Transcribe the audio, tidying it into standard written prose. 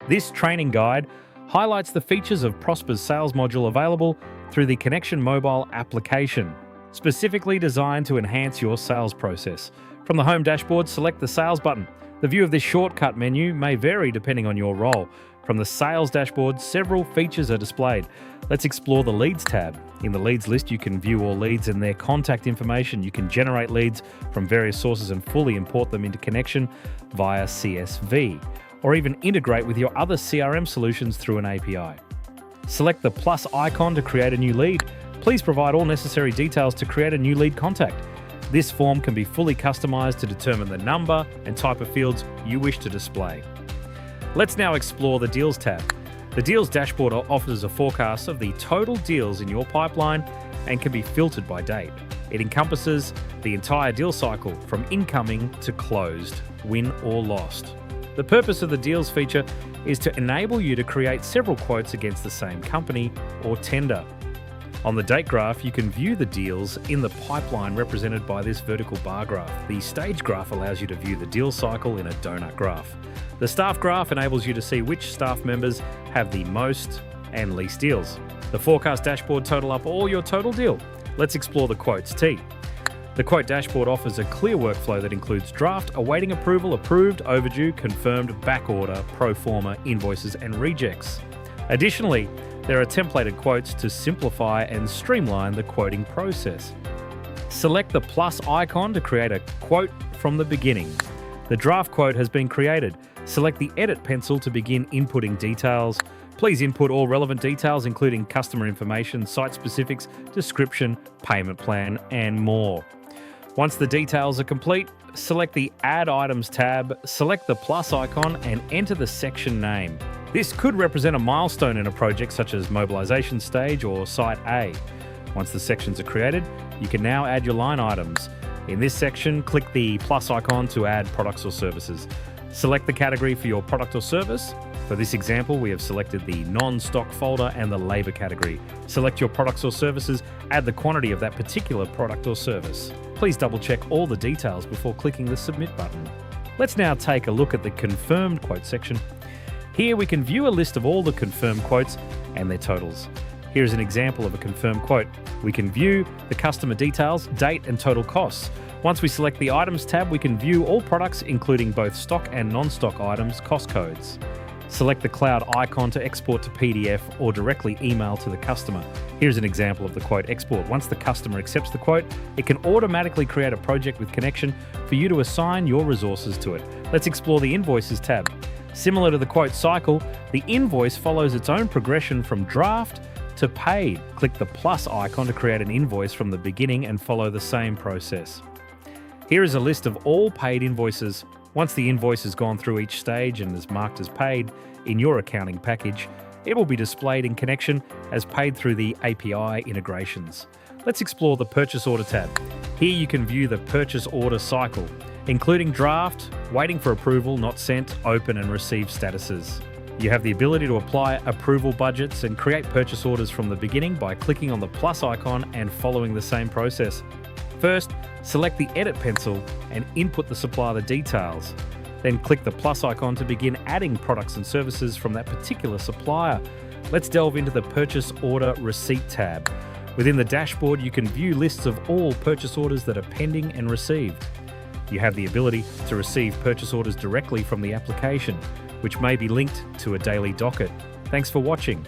This training guide highlights the features of Prosper's sales module available through the Kynection mobile application, specifically designed to enhance your sales process. From the home dashboard, select the Sales button. The view of this shortcut menu may vary depending on your role. From the Sales dashboard, several features are displayed. Let's explore the Leads tab. In the Leads list, you can view all leads and their contact information. You can generate leads from various sources and fully import them into Kynection via CSV, or even integrate with your other CRM solutions through an API. Select the plus icon to create a new lead. Please provide all necessary details to create a new lead contact. This form can be fully customized to determine the number and type of fields you wish to display. Let's now explore the Deals tab. The Deals dashboard offers a forecast of the total deals in your pipeline and can be filtered by date. It encompasses the entire deal cycle from incoming to closed, win or lost. The purpose of the Deals feature is to enable you to create several quotes against the same company or tender. On the date graph, you can view the deals in the pipeline represented by this vertical bar graph. The stage graph allows you to view the deal cycle in a donut graph. The staff graph enables you to see which staff members have the most and least deals. The forecast dashboard total up all your total deal. Let's explore the Quotes T. The Quote dashboard offers a clear workflow that includes draft, awaiting approval, approved, overdue, confirmed, backorder, pro forma, invoices, and rejects. Additionally, there are templated quotes to simplify and streamline the quoting process. Select the plus icon to create a quote from the beginning. The draft quote has been created. Select the edit pencil to begin inputting details. Please input all relevant details, including customer information, site specifics, description, payment plan, and more. Once the details are complete, select the Add Items tab, select the plus icon, and enter the section name. This could represent a milestone in a project such as mobilization stage or site A. Once the sections are created, you can now add your line items. In this section, click the plus icon to add products or services. Select the category for your product or service. For this example, we have selected the non-stock folder and the labor category. Select your products or services, add the quantity of that particular product or service. Please double check all the details before clicking the Submit button. Let's now take a look at the Confirmed Quote section. Here we can view a list of all the confirmed quotes and their totals. Here's an example of a confirmed quote. We can view the customer details, date, and total costs. Once we select the Items tab, we can view all products, including both stock and non-stock items, cost codes. Select the cloud icon to export to PDF or directly email to the customer. Here's an example of the quote export. Once the customer accepts the quote, it can automatically create a project with Kynection for you to assign your resources to it. Let's explore the Invoices tab. Similar to the quote cycle, the invoice follows its own progression from draft to paid. Click the plus icon to create an invoice from the beginning and follow the same process. Here is a list of all paid invoices. Once the invoice has gone through each stage and is marked as paid in your accounting package, it will be displayed in Kynection as paid through the API integrations. Let's explore the Purchase Order tab. Here you can view the purchase order cycle, including draft, waiting for approval, not sent, open, and receive statuses. You have the ability to apply approval budgets and create purchase orders from the beginning by clicking on the plus icon and following the same process. First, select the edit pencil and input the supplier details. Then click the plus icon to begin adding products and services from that particular supplier. Let's delve into the Purchase Order Receipt tab. Within the dashboard, you can view lists of all purchase orders that are pending and received. You have the ability to receive purchase orders directly from the application, which may be linked to a daily docket. Thanks for watching.